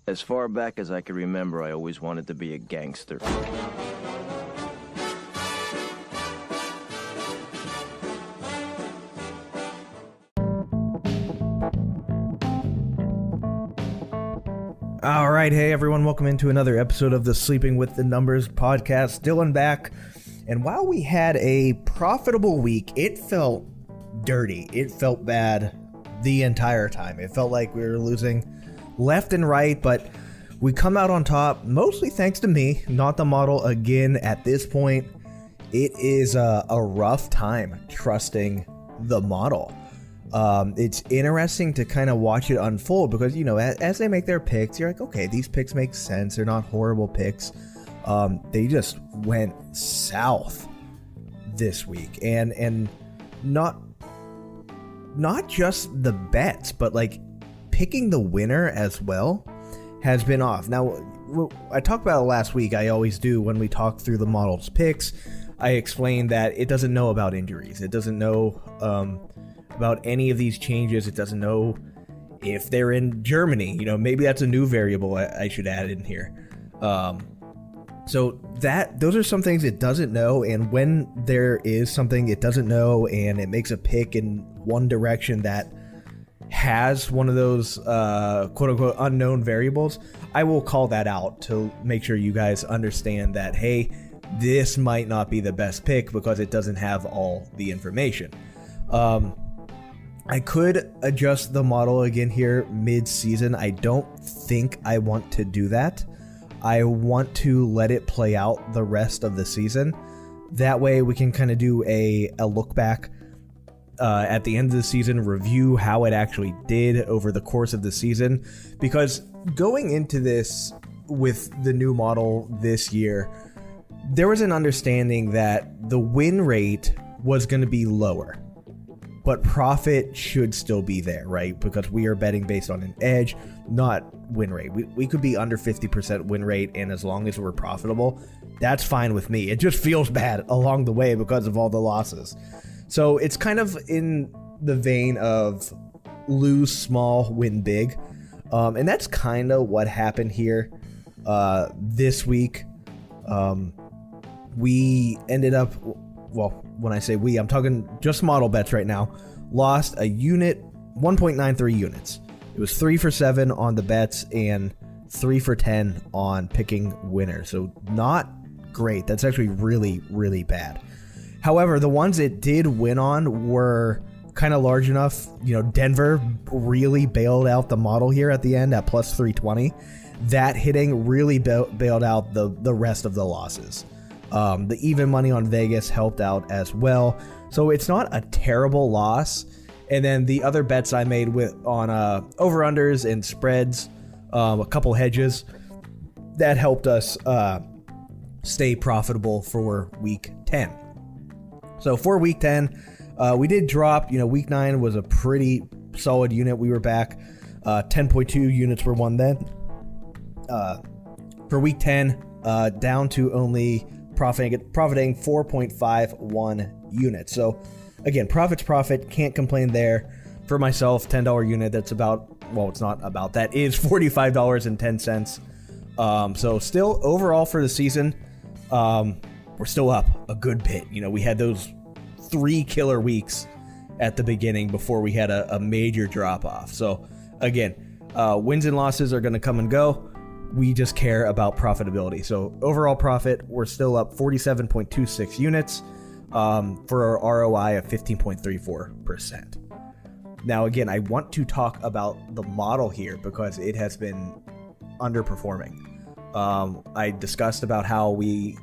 As far back as I can remember, I always wanted to be a gangster. All right, hey everyone, welcome into another episode of the Sleeping with the Numbers podcast. Dylan back, and while we had a profitable week, it felt dirty. It felt bad the entire time. It felt like we were losing left and right, but we come out on top, mostly thanks to me, not the model again at this point. It is a rough time trusting the model. It's interesting to kind of watch it unfold because, you know, as they make their picks, you're like, okay, these picks make sense. They're not horrible picks. They just went south this week, and not just the bets, but like picking the winner as well has been off. Now, I talked about it last week. I always do when we talk through the model's picks. I explained that it doesn't know about injuries. It doesn't know about any of these changes. It doesn't know if they're in Germany. You know, maybe that's a new variable I should add in here. So those are some things it doesn't know, and when there is something it doesn't know and it makes a pick in one direction that has one of those quote-unquote unknown variables, I will call that out to make sure you guys understand that, hey, this might not be the best pick because it doesn't have all the information. I could adjust the model again here mid-season. I don't think I want to do that. I want to let it play out the rest of the season. That way we can kind of do a look back at the end of the season, review how it actually did over the course of the season. Because going into this with the new model this year, there was an understanding that the win rate was going to be lower, but profit should still be there, right? Because we are betting based on an edge, not win rate. We could be under 50% win rate, and as long as we're profitable, that's fine with me. It just feels bad along the way because of all the losses. So it's kind of in the vein of lose small, win big. And that's kind of what happened here this week. We ended up, well, when I say we, I'm talking just model bets right now, lost a unit, 1.93 units. It was 3 for 7 on the bets and 3 for 10 on picking winners. So not great. That's actually really, really bad. However, the ones it did win on were kind of large enough. You know, Denver really bailed out the model here at the end at plus 320. That hitting really bailed out the rest of the losses. The even money on Vegas helped out as well. So it's not a terrible loss. And then the other bets I made on over-unders and spreads, a couple hedges, that helped us stay profitable for week 10. So for week 10, we did drop. You know, week 9 was a pretty solid unit. We were back. 10.2 units were won then. For week 10, down to only profiting 4.51 units. So again, profit's profit, can't complain there. For myself, $10 unit, that's about, well, it's not about, that is $45.10. So still overall for the season, we're still up a good bit. You know, we had those 3 killer weeks at the beginning before we had a major drop off. So again, wins and losses are going to come and go. We just care about profitability. So overall profit, we're still up 47.26 units for our ROI of 15.34%. Now, again, I want to talk about the model here because it has been underperforming. I discussed about how we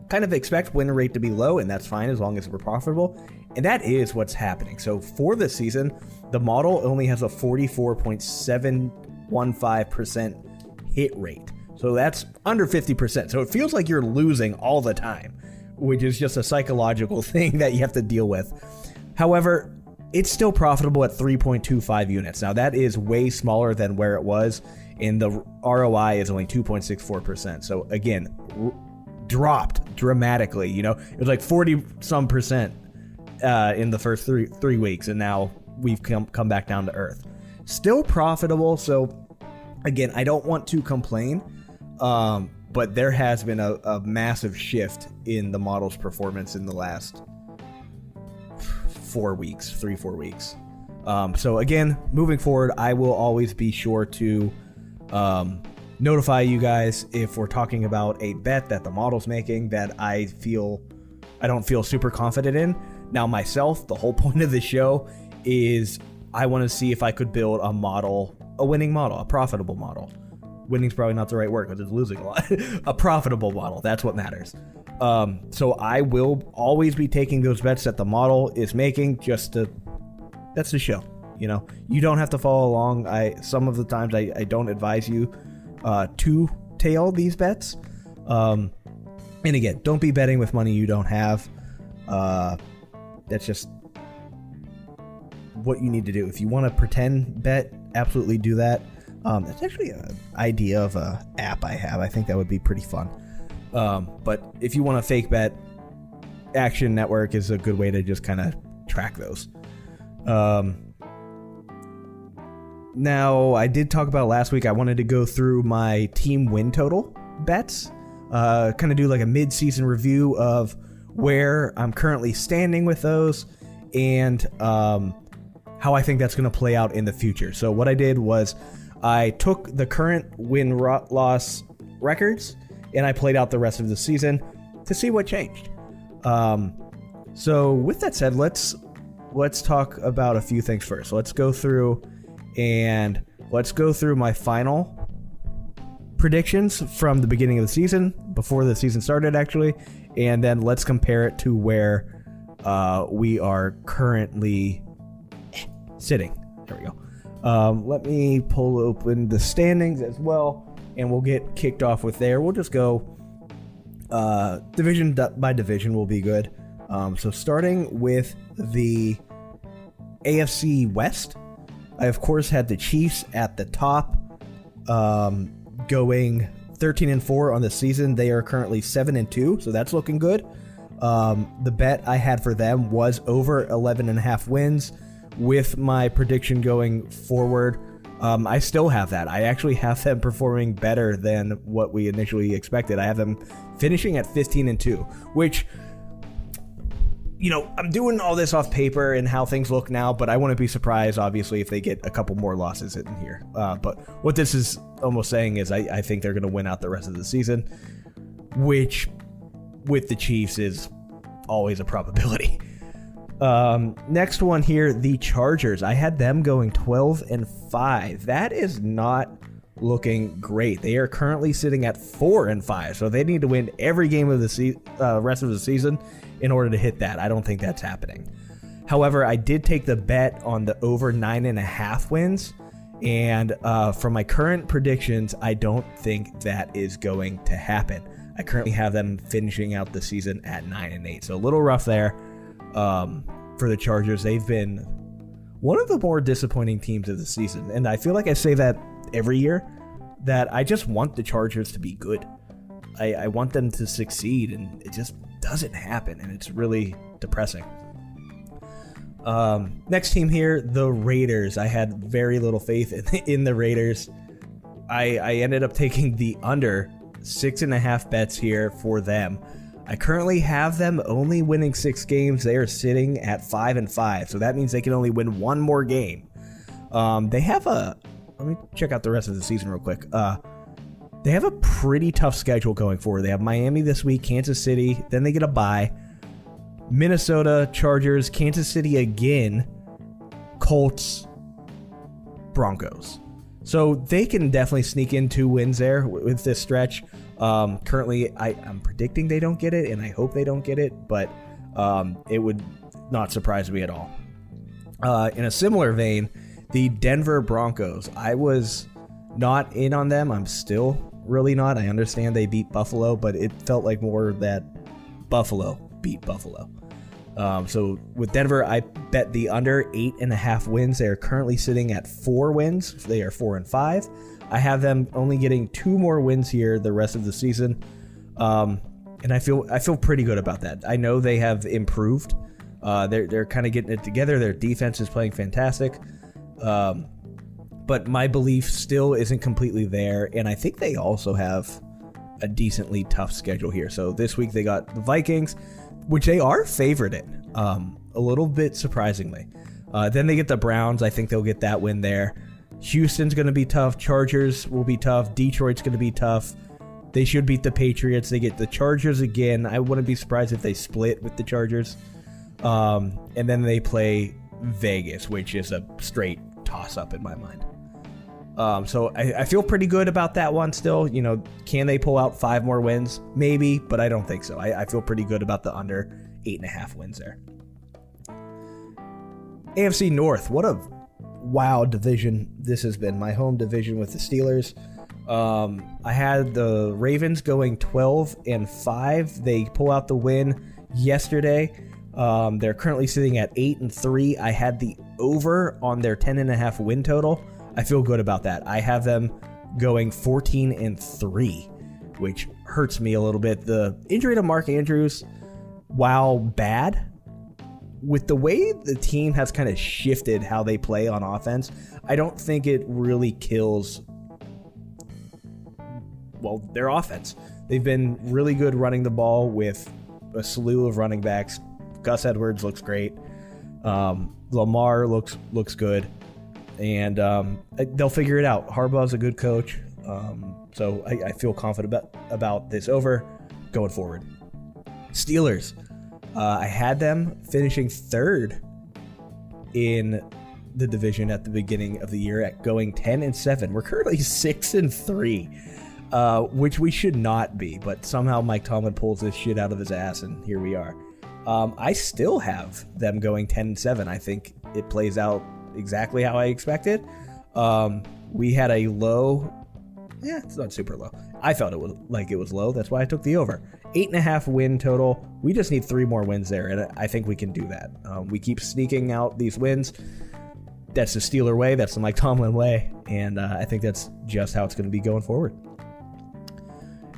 kind of expect win rate to be low, and that's fine as long as we're profitable. And that is what's happening. So for this season, the model only has a 44.715% hit rate. So that's under 50%. So it feels like you're losing all the time, which is just a psychological thing that you have to deal with. However, it's still profitable at 3.25 units. Now that is way smaller than where it was, and the ROI is only 2.64%. So again, dropped dramatically. You know, it was like 40 some percent in the first three weeks, and now we've come back down to earth. Still profitable, so again, I don't want to complain, but there has been a massive shift in the model's performance in the last 4 weeks, 3-4 weeks. So again, moving forward, I will always be sure to notify you guys if we're talking about a bet that the model's making that I don't feel super confident in. Now myself, the whole point of the show is I want to see if I could build a winning model, a profitable model. Winning's probably not the right word because it's losing a lot. A profitable model, that's what matters. So I will always be taking those bets that the model is making that's the show. You don't have to follow along. Some of the times I don't advise you to tail these bets. And again, don't be betting with money you don't have. That's just what you need to do. If you want to pretend bet, absolutely do that. That's actually an idea of an app I have. I think that would be pretty fun. But if you want to fake bet, Action Network is a good way to just kind of track those. Now, I did talk about last week, I wanted to go through my team win total bets, kind of do like a mid-season review of where I'm currently standing with those and how I think that's going to play out in the future. So what I did was I took the current win-loss records and I played out the rest of the season to see what changed. So with that said, let's talk about a few things first. Let's go through my final predictions from the beginning of the season, before the season started actually, and then let's compare it to where we are currently sitting. There we go. Let me pull open the standings as well, and we'll get kicked off with there. We'll just go division by division will be good. So starting with the AFC West, I of course had the Chiefs at the top, going 13-4 on the season. They are currently 7-2, so that's looking good. The bet I had for them was over 11.5 wins. With my prediction going forward, I still have that. I actually have them performing better than what we initially expected. I have them finishing at 15-2, which, I'm doing all this off paper and how things look now, but I wouldn't be surprised, obviously, if they get a couple more losses in here. But what this is almost saying is I think they're going to win out the rest of the season, which with the Chiefs is always a probability. Next one here, the Chargers. I had them going 12-5. That is not looking great. They are currently sitting at 4-5, so they need to win every game of the rest of the season in order to hit that. I don't think that's happening. However, I did take the bet on the over 9.5 wins, and from my current predictions, I don't think that is going to happen. I currently have them finishing out the season at 9-8, so a little rough there for the Chargers. They've been one of the more disappointing teams of the season, and I feel like I say that every year, that I just want the Chargers to be good. I want them to succeed, and it just doesn't happen, and it's really depressing. Next team here, the Raiders. I had very little faith in the Raiders. I ended up taking the under 6.5 bets here for them. I currently have them only winning 6 games. They are sitting at 5-5, so that means they can only win one more game. They have let me check out the rest of the season real quick. They have a pretty tough schedule going forward. They have Miami this week, Kansas City, then they get a bye. Minnesota, Chargers, Kansas City again, Colts, Broncos. So they can definitely sneak in 2 wins there with this stretch. Currently, I'm predicting they don't get it, and I hope they don't get it, but it would not surprise me at all. In a similar vein, the Denver Broncos. I was not in on them. I'm still really not. I understand they beat Buffalo, but it felt like more that Buffalo beat Buffalo. So with Denver, I bet the under 8.5 wins. They are currently sitting at 4 wins. They are 4-5. I have them only getting 2 more wins here the rest of the season, and I feel pretty good about that. I know they have improved. They're kind of getting it together. Their defense is playing fantastic. but my belief still isn't completely there, and I think they also have a decently tough schedule here. So this week they got the Vikings, which they are favored in, a little bit surprisingly. Then they get the Browns. I think they'll get that win there. Houston's going to be tough. Chargers will be tough. Detroit's going to be tough. They should beat the Patriots. They get the Chargers again. I wouldn't be surprised if they split with the Chargers. And then they play Vegas, which is a straight toss-up in my mind. So I feel pretty good about that one still. You know, can they pull out 5 more wins? Maybe, but I don't think so. I feel pretty good about the under 8.5 wins there. AFC North, what a wow division this has been. My home division with the Steelers. I had the Ravens going 12-5. They pull out the win yesterday. They're currently sitting at 8-3. I had the over on their 10.5 win total. I feel good about that. I have them going 14-3, which hurts me a little bit. The injury to Mark Andrews, while bad, with the way the team has kind of shifted how they play on offense, I don't think it really kills, well, their offense. They've been really good running the ball with a slew of running backs. Gus Edwards looks great. Lamar looks good. And they'll figure it out. Harbaugh's a good coach. So I feel confident about this over going forward. Steelers. I had them finishing 3rd in the division at the beginning of the year at going 10-7. We're currently 6-3, which we should not be. But somehow Mike Tomlin pulls this shit out of his ass, and here we are. I still have them going 10-7. I think it plays out exactly how I expected. We had a low, it's not super low. I felt it was low. That's why I took the over. 8.5 win total. We just need 3 more wins there, and I think we can do that. We keep sneaking out these wins. That's the Steeler way. That's the Mike Tomlin way, and I think that's just how it's going to be going forward.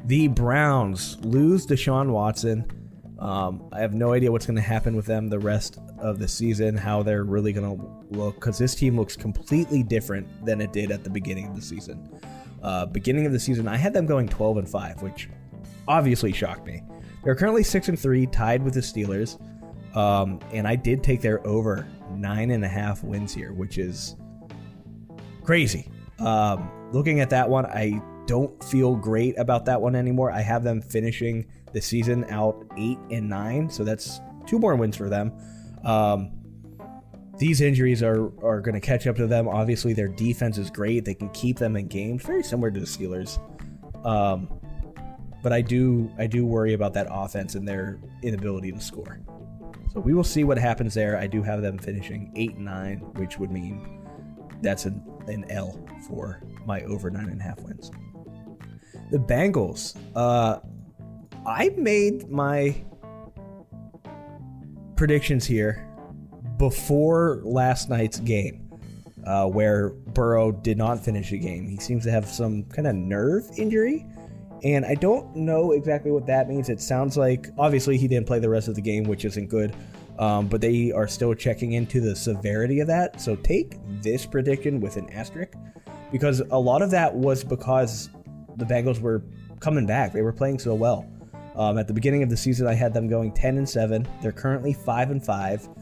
The Browns lose Deshaun Watson. I have no idea what's going to happen with them the rest of the season, how they're really going to look, because this team looks completely different than it did at the beginning of the season. Beginning of the season, I had them going 12-5, which obviously shocked me. They're currently 6-3, tied with the Steelers, and I did take their over 9.5 wins here, which is crazy. Looking at that one, I don't feel great about that one anymore. I have them finishing the season out 8-9, so that's 2 more wins for them. These injuries are going to catch up to them. Obviously, their defense is great. They can keep them in games, very similar to the Steelers. But I do worry about that offense and their inability to score. So we will see what happens there. I do have them finishing 8-9, which would mean that's an L for my over 9.5 wins. The Bengals. I made my predictions here before last night's game, where Burrow did not finish the game. He seems to have some kind of nerve injury, and I don't know exactly what that means. It sounds like, obviously, he didn't play the rest of the game, which isn't good, but they are still checking into the severity of that. So take this prediction with an asterisk, because a lot of that was because the Bengals were coming back. They were playing so well. At the beginning of the season, I had them going 10-7. They're currently 5-5.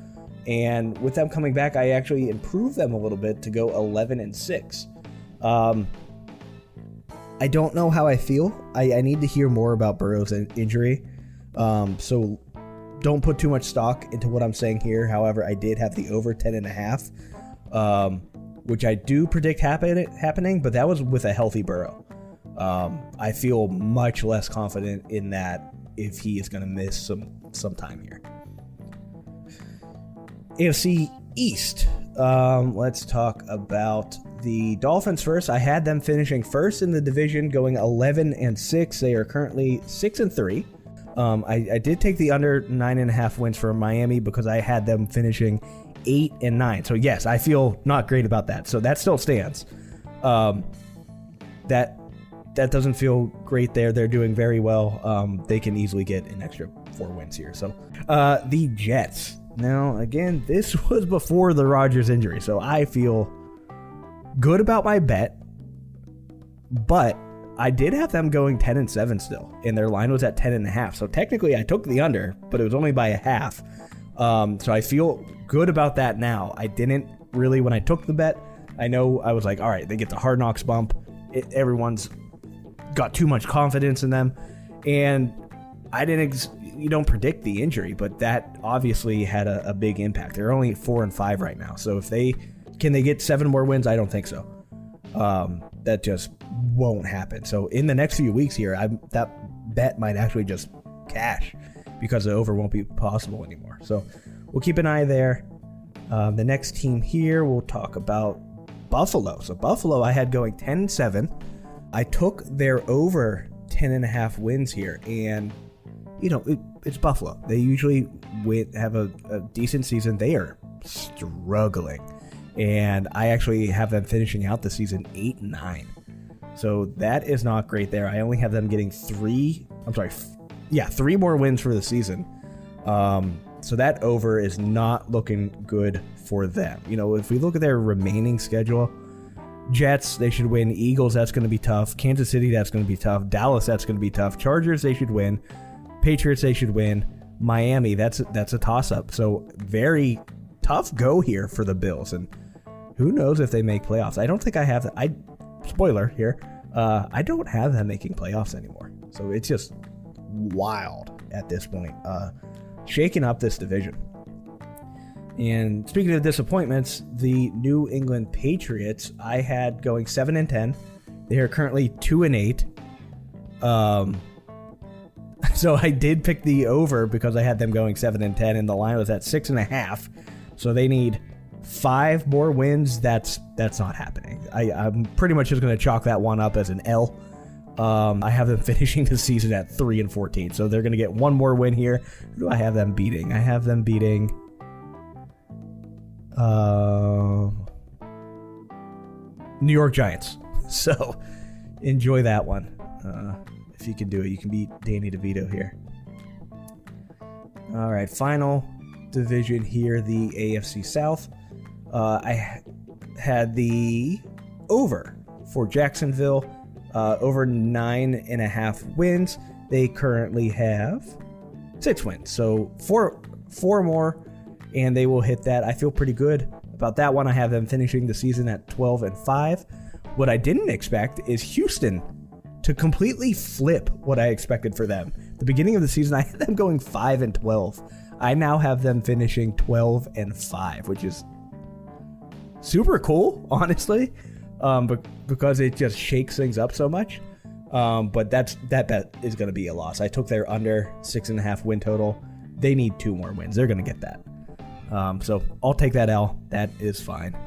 And with them coming back, I actually improved them a little bit to go 11-6. I don't know how I feel. I need to hear more about Burrow's injury. So don't put too much stock into what I'm saying here. However, I did have the over 10.5, which I do predict happening, but that was with a healthy Burrow. I feel much less confident in that if he is going to miss some time here. AFC East. Let's talk about the Dolphins first. I had them finishing first in the division, going 11-6. They are currently 6-3. I did take the under 9.5 wins for Miami because I had them finishing 8-9. So yes, I feel not great about that. So that still stands. That doesn't feel great there. They're doing very well. They can easily get an extra 4 wins here. So the Jets. Now, again, this was before the Rodgers injury, so I feel good about my bet, but I did have them going 10-7 still, and their line was at 10.5. So technically I took the under, but it was only by a half. So I feel good about that now. I didn't really when I took the bet. I know I was like, all right, they get the Hard Knocks bump. Everyone's got too much confidence in them, and I didn't. You don't predict the injury, but that obviously had a big impact. They're only 4-5 right now. So if they get 7 more wins, I don't think so. That just won't happen. So in the next few weeks here, that bet might actually just cash because the over won't be possible anymore. So we'll keep an eye there. The next team here, we'll talk about Buffalo. So Buffalo, I had going 10-7. I took their over 10.5 wins here, and it's Buffalo. They usually have a decent season. They are struggling, and I actually have them finishing out the season 8-9. So that is not great there. I only have them getting 3 more wins for the season. So that over is not looking good for them. If we look at their remaining schedule, Jets, they should win. Eagles, that's going to be tough. Kansas City, that's going to be tough. Dallas, that's going to be tough. Chargers, they should win. Patriots, they should win. Miami, that's a toss-up. So very tough go here for the Bills, and who knows if they make playoffs. I don't think I have that. Spoiler here, I don't have them making playoffs anymore. So it's just wild at this point. Shaking up this division. And speaking of disappointments, the New England Patriots, I had going 7-10. They are currently 2-8. So I did pick the over because I had them going 7-10, and the line was at 6.5. So they need 5 more wins. That's not happening. I'm pretty much just going to chalk that one up as an L. I have them finishing the season at 3-14. So they're going to get 1 more win here. Who do I have them beating? I have them beating New York Giants. So enjoy that one. If you can do it, you can beat Danny DeVito here. All right, final division here, the AFC South. I had the over for Jacksonville, over 9.5 wins. They currently have 6 wins, so four more, and they will hit that. I feel pretty good about that one. I have them finishing the season at 12-5. What I didn't expect is Houston to completely flip what I expected for them. The beginning of the season, I had them going 5-12. I now have them finishing 12-5, which is super cool, honestly, because it just shakes things up so much. But that bet is going to be a loss. I took their under 6.5 win total. They need 2 more wins. They're going to get that. So I'll take that L. That is fine.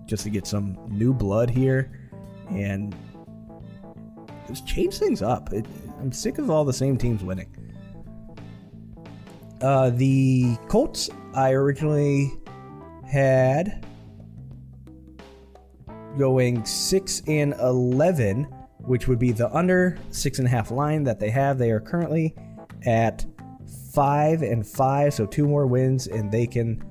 Just to get some new blood here and just change things up. I'm sick of all the same teams winning. The Colts, I originally had going 6-11, which would be the under 6.5 line that they have. They are currently at 5-5, so 2 more wins, and they can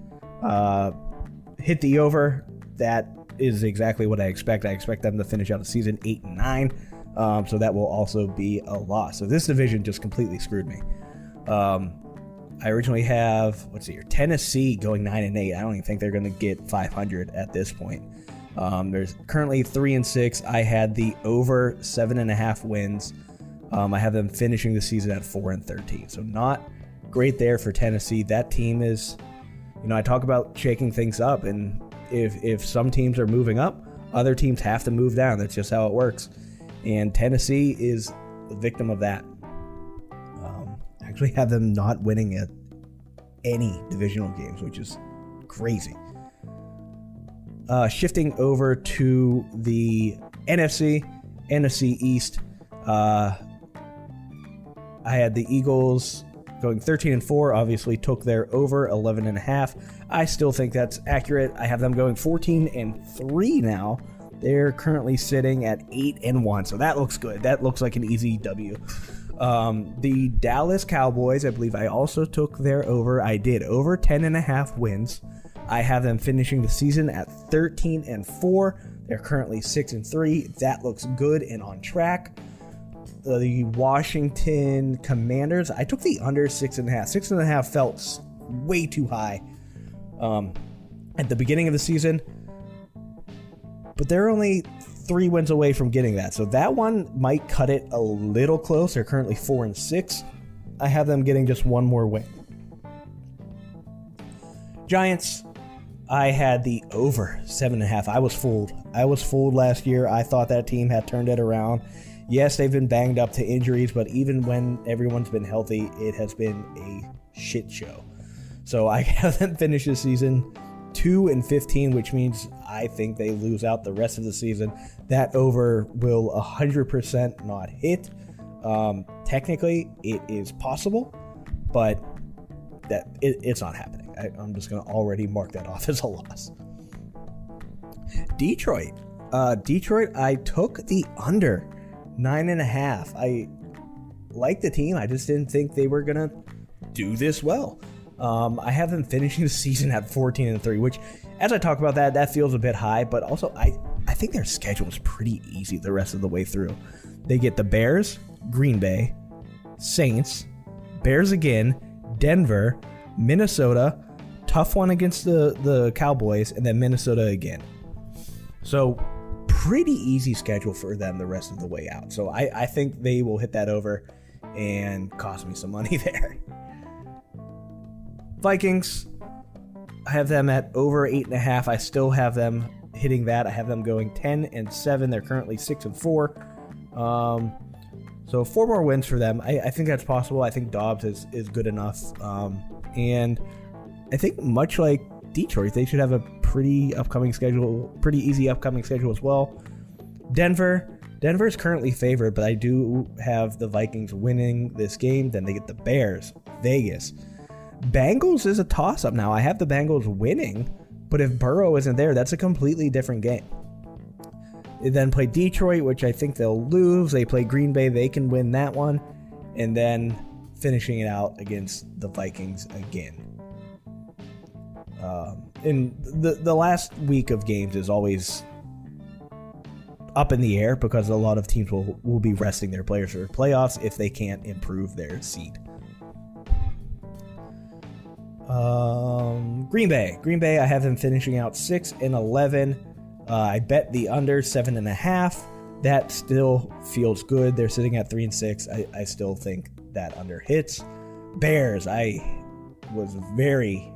hit the over. That is exactly what I expect. I expect them to finish out the season 8-9. So that will also be a loss. So this division just completely screwed me. I originally have, Tennessee going 9-8. I don't even think they're going to get 500 at this point. There's currently 3-6. I had the over 7.5 wins. I have them finishing the season at 4-13. So not great there for Tennessee. That team is, I talk about shaking things up, and if some teams are moving up, other teams have to move down. That's just how it works. And Tennessee is the victim of that. I actually have them not winning at any divisional games, which is crazy. Shifting over to the NFC East, I had the Eagles going 13-4, obviously took their over 11.5. I still think that's accurate. I have them going 14-3 now. They're currently sitting at 8-1, so that looks good. That looks like an easy W. The Dallas Cowboys, I believe I also took their over. I did over 10.5 wins. I have them finishing the season at 13-4. They're currently 6-3. That looks good and on track. The Washington Commanders, I took the under 6.5. 6.5 felt way too high at the beginning of the season, but they're only 3 wins away from getting that, so that one might cut it a little close. They're currently 4-6. I have them getting just one more win. Giants, I had the over 7.5. I was fooled last year. I thought that team had turned it around. Yes, they've been banged up to injuries, but even when everyone's been healthy, it has been a shit show. So I have them finish this season 2-15, which means I think they lose out the rest of the season. That over will 100% not hit. Technically, it is possible, but it's not happening. I'm just going to already mark that off as a loss. Detroit, I took the under 9.5. I like the team. I just didn't think they were going to do this well. I have them finishing the season at 14-3, which, as I talk about that feels a bit high, but also I think their schedule is pretty easy the rest of the way through. They get the Bears, Green Bay, Saints, Bears again, Denver, Minnesota, tough one against the Cowboys, and then Minnesota again. So pretty easy schedule for them the rest of the way out. So I think they will hit that over and cost me some money there. Vikings, I have them at over 8.5. I still have them hitting that. I have them going 10-7. They're currently 6-4. So 4 more wins for them. I think that's possible. I think Dobbs is good enough. And I think much like Detroit, they should have a pretty easy upcoming schedule as well. Denver's currently favored, but I do have the Vikings winning this game. Then they get the Bears, Vegas. Bengals is a toss-up now. I have the Bengals winning, but if Burrow isn't there, that's a completely different game. They then play Detroit, which I think they'll lose. They play Green Bay. They can win that one. And then finishing it out against the Vikings again. And the last week of games is always up in the air because a lot of teams will be resting their players for playoffs if they can't improve their seed. Green Bay, I have them finishing out 6-11. I bet the under 7.5. That still feels good. They're sitting at 3-6. I still think that under hits. Bears, I was very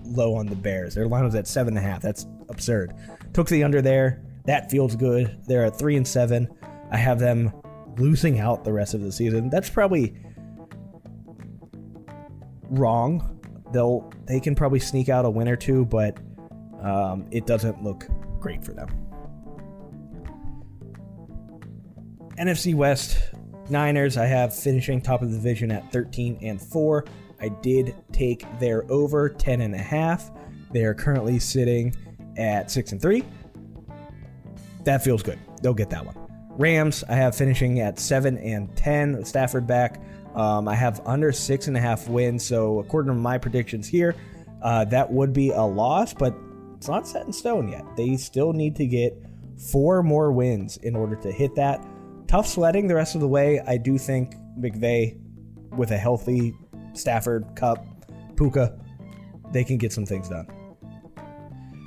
low on the Bears. Their line was at 7.5. That's absurd. Took the under there. That feels good. They're at 3-7. I have them losing out the rest of the season. That's probably wrong. They can probably sneak out a win or two, but it doesn't look great for them. NFC West, Niners, I have finishing top of the division at 13-4. I did take their over 10.5. They are currently sitting at 6-3. That feels good. They'll get that one. Rams, I have finishing at 7-10. Stafford back. I have under 6.5 wins, so according to my predictions here, that would be a loss, but it's not set in stone yet. They still need to get 4 more wins in order to hit that. Tough sledding the rest of the way. I do think McVay, with a healthy Stafford, Kupp, Puka, they can get some things done.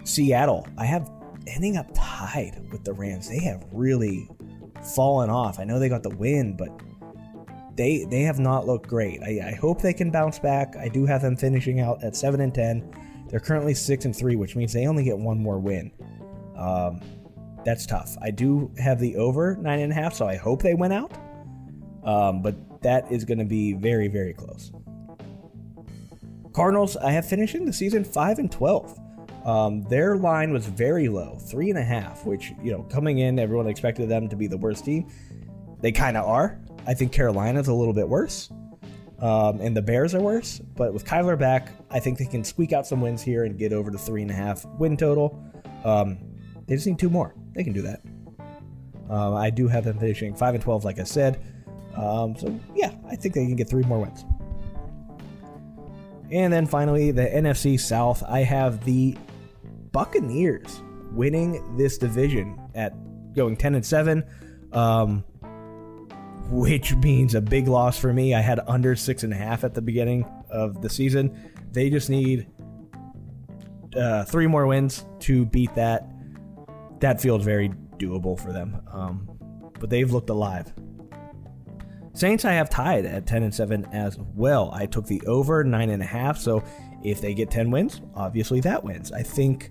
Seattle, I have ending up tied with the Rams. They have really fallen off. I know they got the win, but they have not looked great. I hope they can bounce back. I do have them finishing out at 7-10. They're currently 6-3, which means they only get 1 more win. That's tough. I do have the over 9.5, so I hope they win out. But that is going to be very, very close. Cardinals, I have finishing the season 5-12. Their line was very low, 3.5, which, coming in, everyone expected them to be the worst team. They kind of are. I think Carolina's a little bit worse, and the Bears are worse. But with Kyler back, I think they can squeak out some wins here and get over the 3.5 win total. They just need 2 more. They can do that. I do have them finishing 5-12, like I said. So, yeah, I think they can get 3 more wins. And then finally, the NFC South. I have the Buccaneers winning this division at going 10-7, which means a big loss for me. I had under 6.5 at the beginning of the season. They just need 3 more wins to beat that. That feels very doable for them, but they've looked alive. Saints I have tied at 10-7 as well. I took the over 9.5, so if they get 10 wins, obviously that wins. I think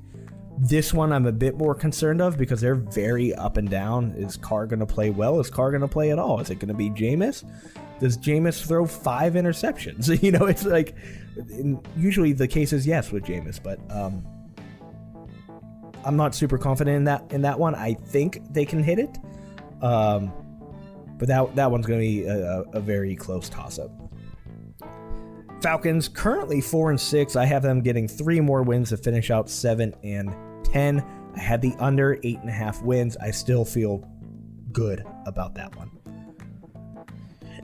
this one I'm a bit more concerned of because they're very up and down. Is Carr going to play well? Is Carr going to play at all? Is it going to be Jameis? Does Jameis throw 5 interceptions? It's like, usually the case is yes with Jameis, but I'm not super confident in that one. I think they can hit it, but that one's going to be a very close toss-up. Falcons currently 4-6. I have them getting 3 more wins to finish out 7-10. I had the under 8.5 wins. I still feel good about that one.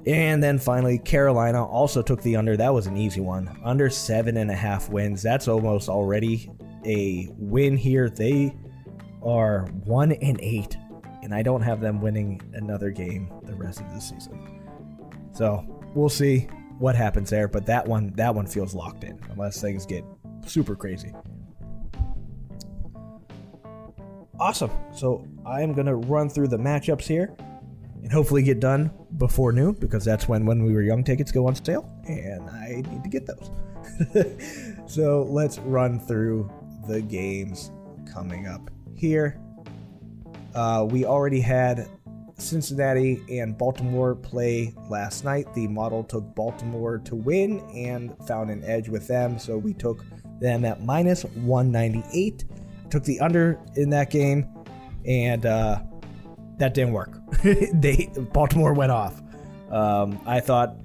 And then finally, Carolina also took the under. That was an easy one. Under 7.5 wins. That's almost already a win here. They are 1-8, and I don't have them winning another game the rest of the season. So we'll see what happens there, but that one feels locked in unless things get super crazy. Awesome. So I am going to run through the matchups here and hopefully get done before noon, because that's when we were young tickets go on sale and I need to get those. So let's run through the games coming up here. We already had Cincinnati and Baltimore play last night. The model took Baltimore to win and found an edge with them, so we took them at minus 198. Took the under in that game, and that didn't work. Baltimore went off. I thought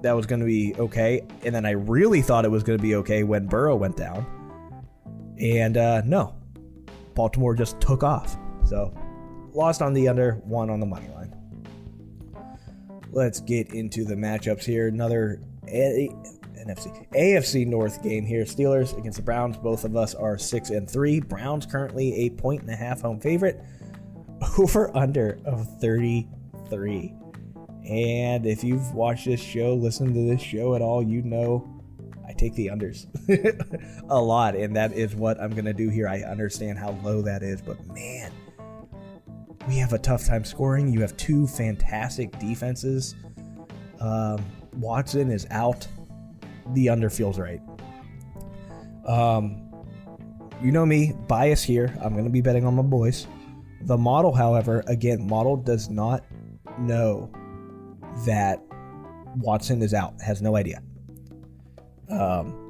that was going to be okay, and then I really thought it was going to be okay when Burrow went down, and no, Baltimore just took off. So lost on the under, won on the money line. Let's get into the matchups here. Another AFC North game here. Steelers against the Browns. Both of us are 6-3. Browns currently a 1.5 home favorite. Over under of 33. And if you've watched this show, listened to this show at all, you know I take the unders a lot, and that is what I'm going to do here. I understand how low that is, but man, we have a tough time scoring. You have 2 fantastic defenses. Watson is out. The under feels right. You know me, bias here. I'm going to be betting on my boys. The model, however, again, model does not know that Watson is out. Has no idea.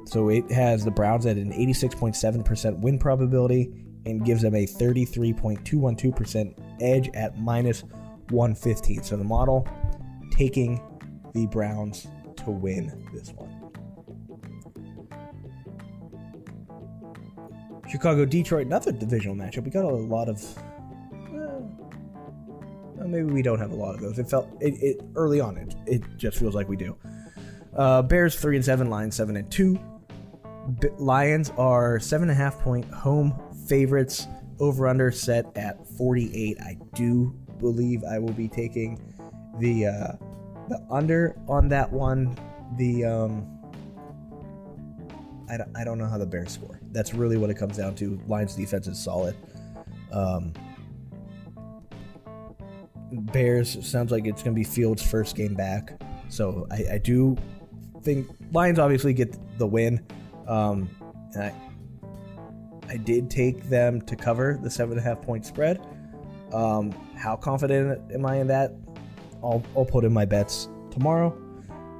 So it has the Browns at an 86.7% win probability and gives them a 33.212% edge at minus 115. So the model taking the Browns to win this one. Chicago-Detroit, another divisional matchup. We got a lot of... maybe we don't have a lot of those. It felt... early on, it just feels like we do. Bears 3-7, Lions 7-2. Lions are 7.5 point home favorites. Over-under set at 48. I do believe I will be taking the under on that one. I don't know how the Bears score. That's really what it comes down to. Lions defense is solid. Bears sounds like it's going to be Fields' first game back. So I do think Lions obviously get the win. And I did take them to cover the 7.5 point spread. How confident am I in that? I'll put in my bets tomorrow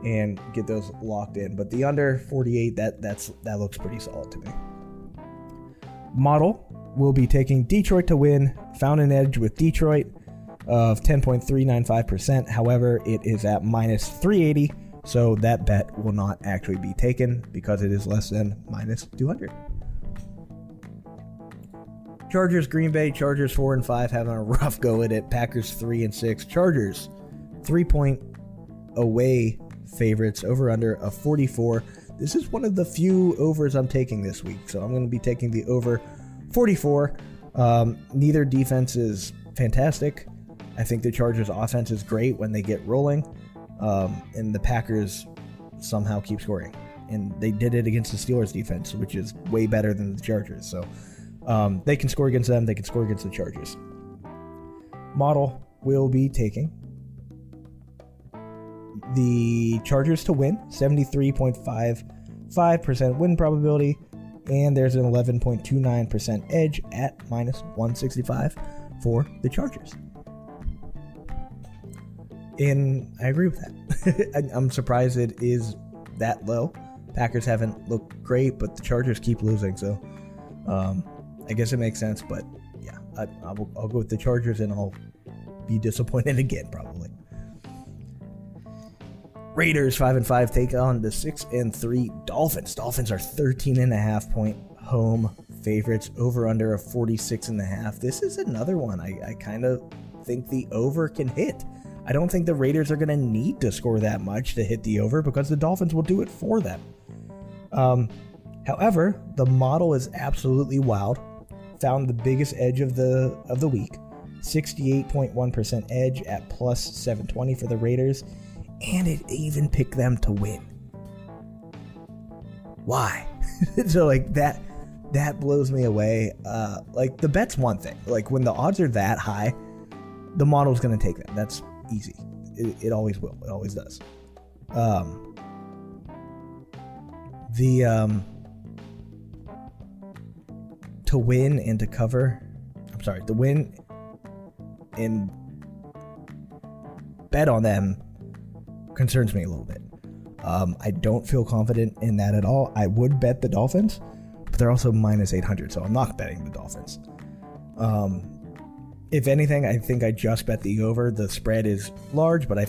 and get those locked in. But the under 48, that looks pretty solid to me. Model will be taking Detroit to win. Found an edge with Detroit of 10.395%. However, it is at minus 380. So that bet will not actually be taken because it is less than minus 200. Chargers, Green Bay. Chargers 4-5, having a rough go at it. Packers 3-6. Chargers 3-point away favorites. Over under of 44. This is one of the few overs I'm taking this week, so I'm going to be taking the over 44. Neither defense is fantastic. I think the Chargers' offense is great when they get rolling, and the Packers somehow keep scoring. And they did it against the Steelers' defense, which is way better than the Chargers. So they can score against them. They can score against the Chargers. Model will be taking the Chargers to win, 73.55% win probability, and there's an 11.29% edge at minus 165 for the Chargers. And I agree with that. I'm surprised it is that low. Packers haven't looked great, but the Chargers keep losing, so I guess it makes sense. But yeah, I'll go with the Chargers, and I'll be disappointed again probably. Raiders 5-5 take on the 6-3 Dolphins. Dolphins are 13.5 point home favorites. Over under of 46.5. This is another one I kind of think the over can hit. I don't think the Raiders are going to need to score that much to hit the over because the Dolphins will do it for them. However, the model is absolutely wild. Found the biggest edge of the week. 68.1% edge at plus 720 for the Raiders. And it even picked them to win. Why? So like that blows me away. Like the bet's one thing. Like when the odds are that high, the model's going to take them. That's easy. It always will. It always does. To win and to cover. I'm sorry. To win and bet on them concerns me a little bit. I don't feel confident in that at all. I would bet the Dolphins, but they're also minus 800, so I'm not betting the Dolphins. If anything, I think I just bet the over. The spread is large, but I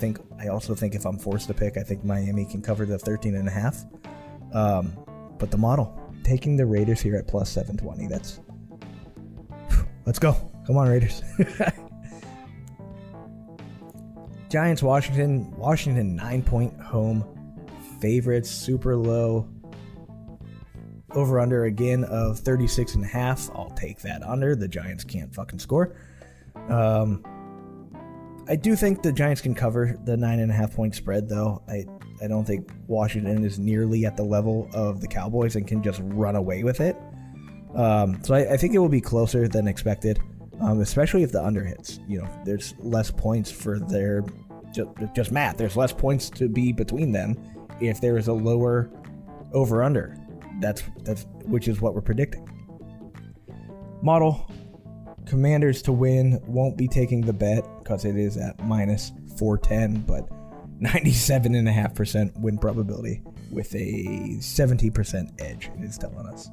also think if I'm forced to pick, I think Miami can cover the 13.5. But the model, taking the Raiders here at plus 720, let's go. Come on, Raiders. Giants, Washington 9-point home favorites, super low. Over under again of 36.5. I'll take that under. The Giants can't fucking score. I do think the Giants can cover the 9.5 point spread though. I don't think Washington is nearly at the level of the Cowboys and can just run away with it. So I think it will be closer than expected. Especially if the under hits. You know, there's less points for their just math. There's less points to be between them if there is a lower over under. That's which is what we're predicting. Model Commanders to win, won't be taking the bet because it is at minus 410, but 97.5% win probability with a 70% edge, it is telling us.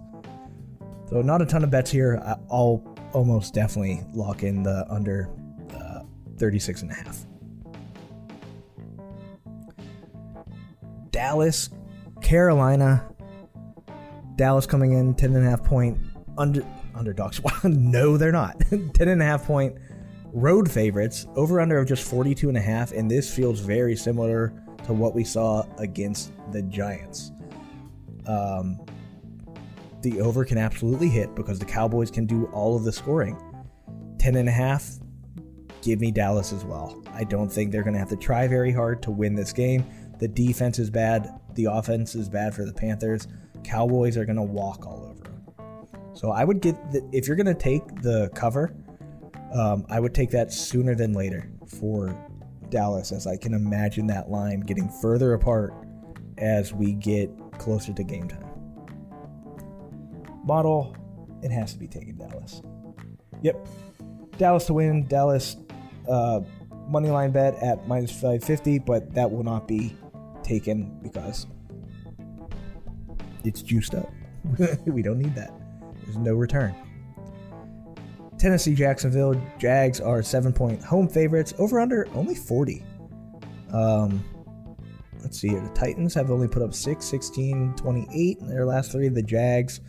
So not a ton of bets here. I'll almost definitely lock in the under 36.5. Dallas, Carolina. Dallas coming in 10.5 point underdogs. No, they're not. 10.5 point road favorites. Over under of just 42.5, and this feels very similar to what we saw against the Giants. The over can absolutely hit because the Cowboys can do all of the scoring. 10.5, give me Dallas as well. I don't think they're going to have to try very hard to win this game. The defense is bad. The offense is bad for the Panthers. Cowboys are going to walk all over them. So I would if you're going to take the cover, I would take that sooner than later for Dallas, as I can imagine that line getting further apart as we get closer to game time. Model, it has to be taking Dallas. Yep. Dallas to win. Dallas moneyline bet at minus 550, but that will not be taken because it's juiced up. We don't need that. There's no return. Tennessee, Jacksonville. Jags are 7-point home favorites. Over under only 40. Let's see here. The Titans have only put up 6, 16, 28 in their last three. The Jags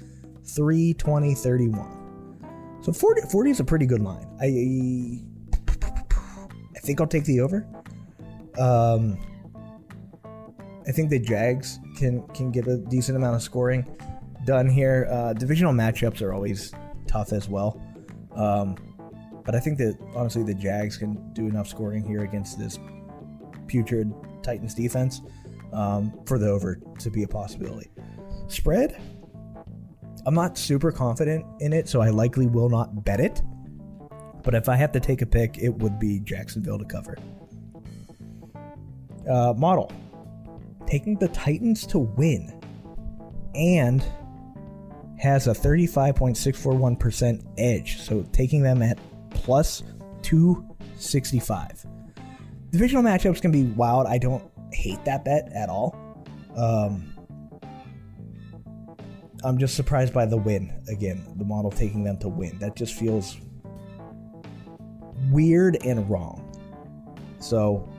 3, 20, 31. So 40 is a pretty good line. I think I'll take the over. I think the Jags can get a decent amount of scoring done here. Divisional matchups are always tough as well. But I think that, honestly, the Jags can do enough scoring here against this putrid Titans defense for the over to be a possibility. Spread, I'm not super confident in it, so I likely will not bet it. But if I have to take a pick, it would be Jacksonville to cover. Model, taking the Titans to win, and has a 35.641% edge, so taking them at plus 265. Divisional matchups can be wild. I don't hate that bet at all. I'm just surprised by the win. Again, the model taking them to win. That just feels weird and wrong. So,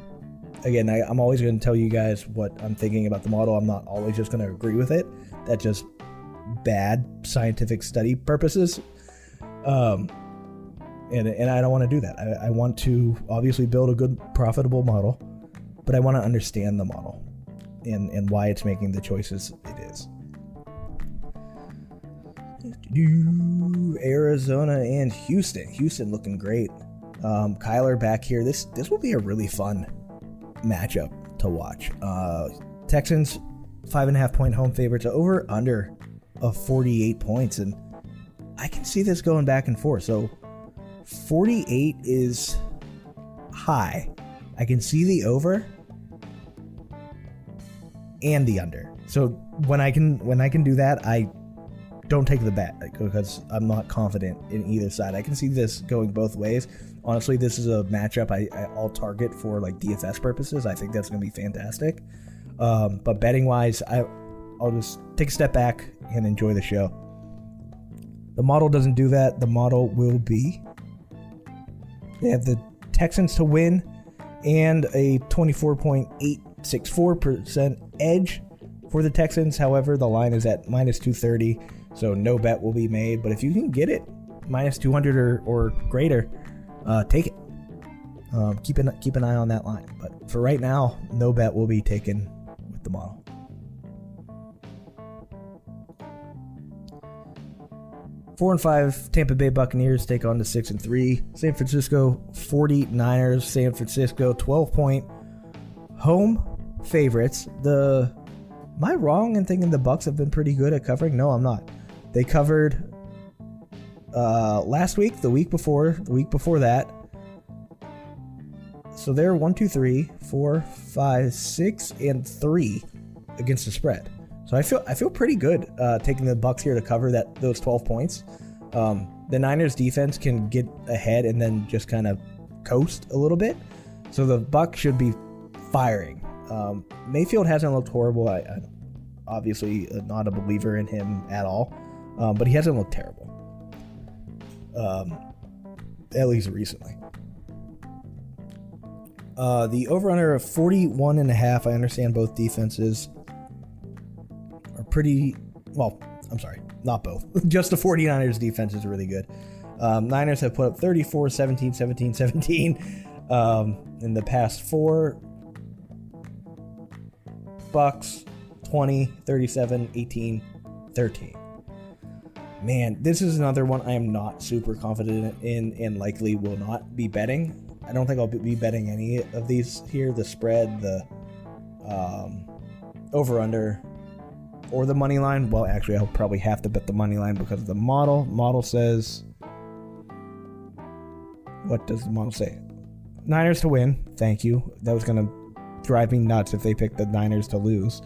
again, I'm always going to tell you guys what I'm thinking about the model. I'm not always just going to agree with it. That's just bad scientific study purposes. And I don't want to do that. I want to obviously build a good, profitable model, but I want to understand the model and why it's making the choices it is. Arizona and Houston. Houston looking great. Kyler back here. This will be a really fun matchup to watch. Texans 5.5 point home favorites, over under of 48 points, and I can see this going back and forth. So 48 is high. I can see the over and the under. So when I can do that, I don't take the bet because I'm not confident in either side. I can see this going both ways. Honestly, this is a matchup I'll target for like DFS purposes. I think that's going to be fantastic. But betting wise, I'll just take a step back and enjoy the show. The model doesn't do that. The model will be, they have the Texans to win and a 24.864% edge for the Texans. However, the line is at minus 230, so no bet will be made. But if you can get it minus 200 or greater, take it. Keep an eye on that line. But for right now, no bet will be taken with the model. Four and 5 Tampa Bay Buccaneers take on the 6-3 San Francisco 49ers. San Francisco 12-point home favorites. Am I wrong in thinking the Bucs have been pretty good at covering? No, I'm not. They covered last week, the week before that. So they're 1, 2, 3, 4, 5, 6, and 3 against the spread. So I feel pretty good taking the Bucs here to cover those 12 points. The Niners defense can get ahead and then just kind of coast a little bit. So the Bucs should be firing. Mayfield hasn't looked horrible. I obviously not a believer in him at all, but he hasn't looked terrible. At least recently. The over-under of 41.5. I understand both defenses are pretty, well, I'm sorry, not both. Just the 49ers defense is really good. Niners have put up 34, 17, 17, 17 in the past 4. Bucks 20, 37, 18, 13. Man, this is another one I am not super confident in and likely will not be betting. I don't think I'll be betting any of these here. The spread, the over-under, or the money line. Well, actually, I'll probably have to bet the money line because of the model. Model says... What does the model say? Niners to win. Thank you. That was going to drive me nuts if they picked the Niners to lose.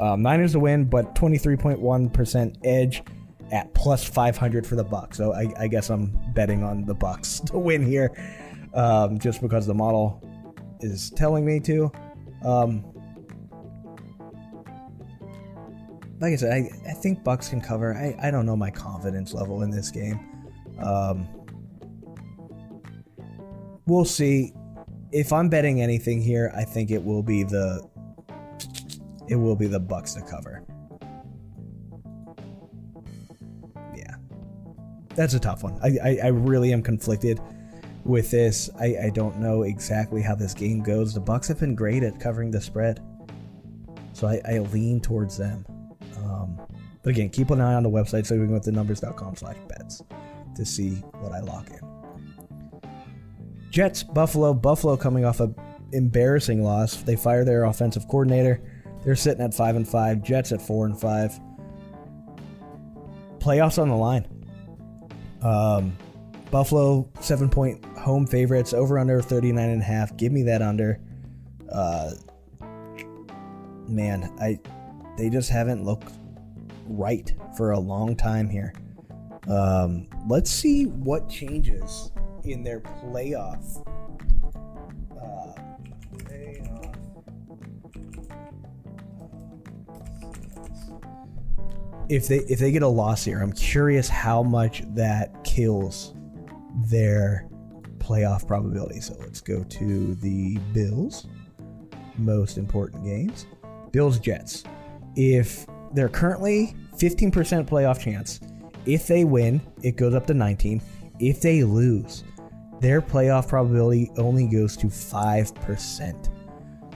Niners to win, but 23.1% edge at plus 500 for the Bucs. So I guess I'm betting on the Bucs to win here, just because the model is telling me to. Like I said, I think Bucs can cover. I don't know my confidence level in this game. We'll see. If I'm betting anything here, I think it will be the Bucs to cover. Yeah, that's a tough one. I really am conflicted with this. I don't know exactly how this game goes. The Bucs have been great at covering the spread, so I lean towards them. But again, keep an eye on the website, savingwiththenumbers.com/bets. to see what I lock in. Jets, Buffalo. Buffalo coming off an embarrassing loss. They fire their offensive coordinator. They're sitting at 5-5. Jets at 4-5. Playoffs on the line. Buffalo 7-point home favorites. Over under 39.5. Give me that under. They just haven't looked right for a long time here. Let's see what changes in their playoff. If they get a loss here, I'm curious how much that kills their playoff probability. So let's go to the Bills. Most important games. Bills Jets. If they're currently 15% playoff chance, if they win, it goes up to 19. If they lose, their playoff probability only goes to 5%.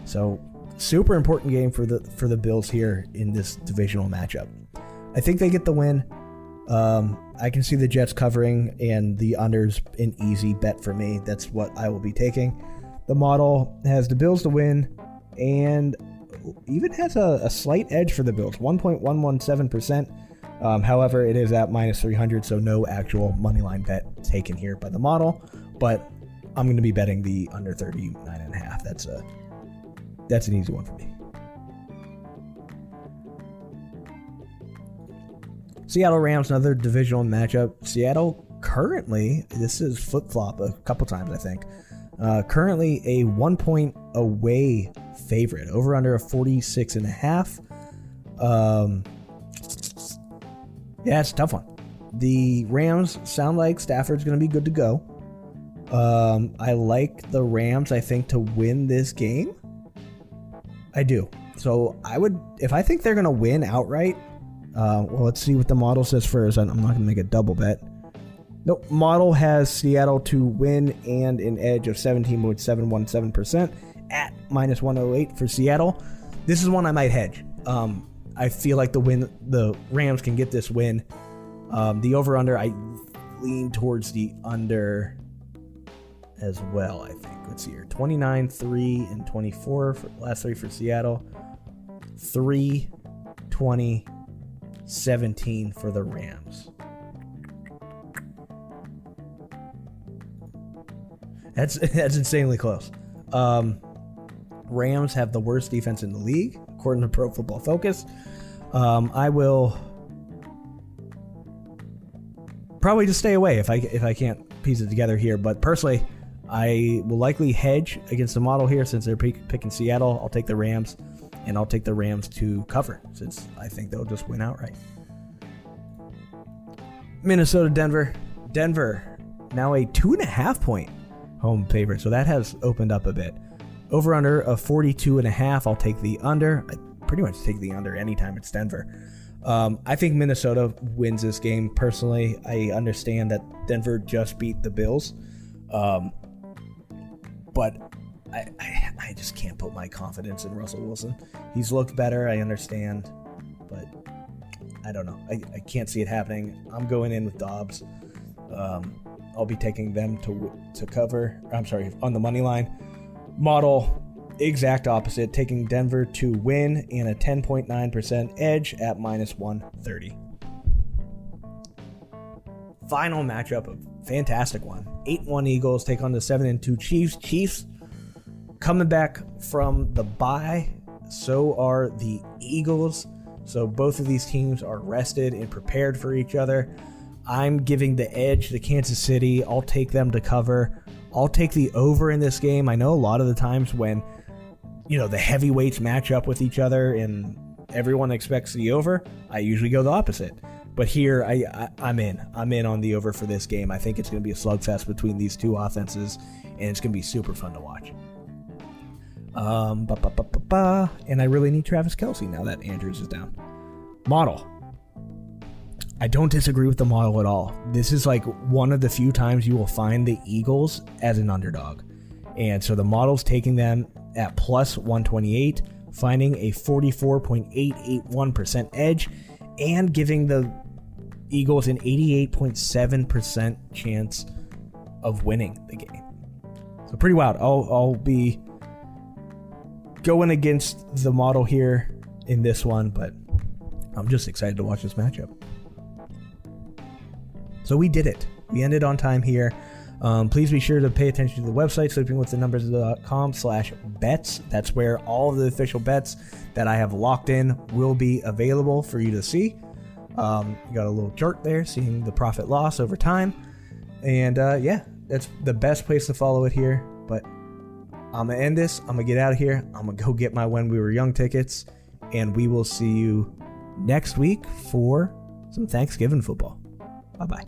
So super important game for the Bills here in this divisional matchup. I think they get the win. I can see the Jets covering, and the under's an easy bet for me. That's what I will be taking. The model has the Bills to win, and even has a slight edge for the Bills, 1.117%. However, it is at minus 300, so no actual moneyline bet taken here by the model. But I'm going to be betting the under 39.5. That's an easy one for me. Seattle Rams, another divisional matchup. Seattle currently, this is flip-flop a couple times, I think. Currently a 1-point away favorite. Over under a 46.5. Yeah, it's a tough one. The Rams sound like Stafford's going to be good to go. I like the Rams, I think, to win this game. I do. So if I think they're going to win outright, let's see what the model says first. I'm not going to make a double bet. Nope. Model has Seattle to win and an edge of 17.717% at minus 108 for Seattle. This is one I might hedge. I feel like the Rams can get this win. The over-under, I lean towards the under as well, I think. Let's see here. 29, 3, and 24 for last three for Seattle. 3, 20, 17 for the Rams. That's insanely close. Rams have the worst defense in the league, according to Pro Football Focus. I will probably just stay away if I can't piece it together here. But personally, I will likely hedge against the model here since they're picking Seattle. I'll take the Rams, and I'll take the Rams to cover since I think they'll just win outright. Minnesota, Denver. Denver, now a 2.5-point home favorite, so that has opened up a bit. Over under of 42.5. I'll take the under. I pretty much take the under anytime it's Denver. I think Minnesota wins this game. Personally, I understand that Denver just beat the Bills, but I just can't put my confidence in Russell Wilson. He's looked better, I understand, but I don't know. I can't see it happening. I'm going in with Dobbs. I'll be taking them to cover. I'm sorry, on the money line. Model, exact opposite, taking Denver to win and a 10.9% edge at minus 130. Final matchup, a fantastic one. 8-1 Eagles take on the 7-2 Chiefs. Chiefs coming back from the bye. So are the Eagles. So both of these teams are rested and prepared for each other. I'm giving the edge to Kansas City. I'll take them to cover. I'll take the over in this game. I know a lot of the times when, the heavyweights match up with each other and everyone expects the over, I usually go the opposite. But here, I'm in. I'm in on the over for this game. I think it's going to be a slugfest between these two offenses, and it's going to be super fun to watch. And I really need Travis Kelce now that Andrews is down. Model. I don't disagree with the model at all. This is like one of the few times you will find the Eagles as an underdog. And so the model's taking them at plus 128, finding a 44.881% edge, and giving the Eagles an 88.7% chance of winning the game. So pretty wild. I'll be going against the model here in this one, but I'm just excited to watch this matchup. So we did it. We ended on time here. Please be sure to pay attention to the website, sleepingwiththenumbers.com/bets. That's where all of the official bets that I have locked in will be available for you to see. You got a little chart there seeing the profit loss over time. And yeah, that's the best place to follow it here. But I'm going to end this. I'm going to get out of here. I'm going to go get my When We Were Young tickets. And we will see you next week for some Thanksgiving football. Bye-bye.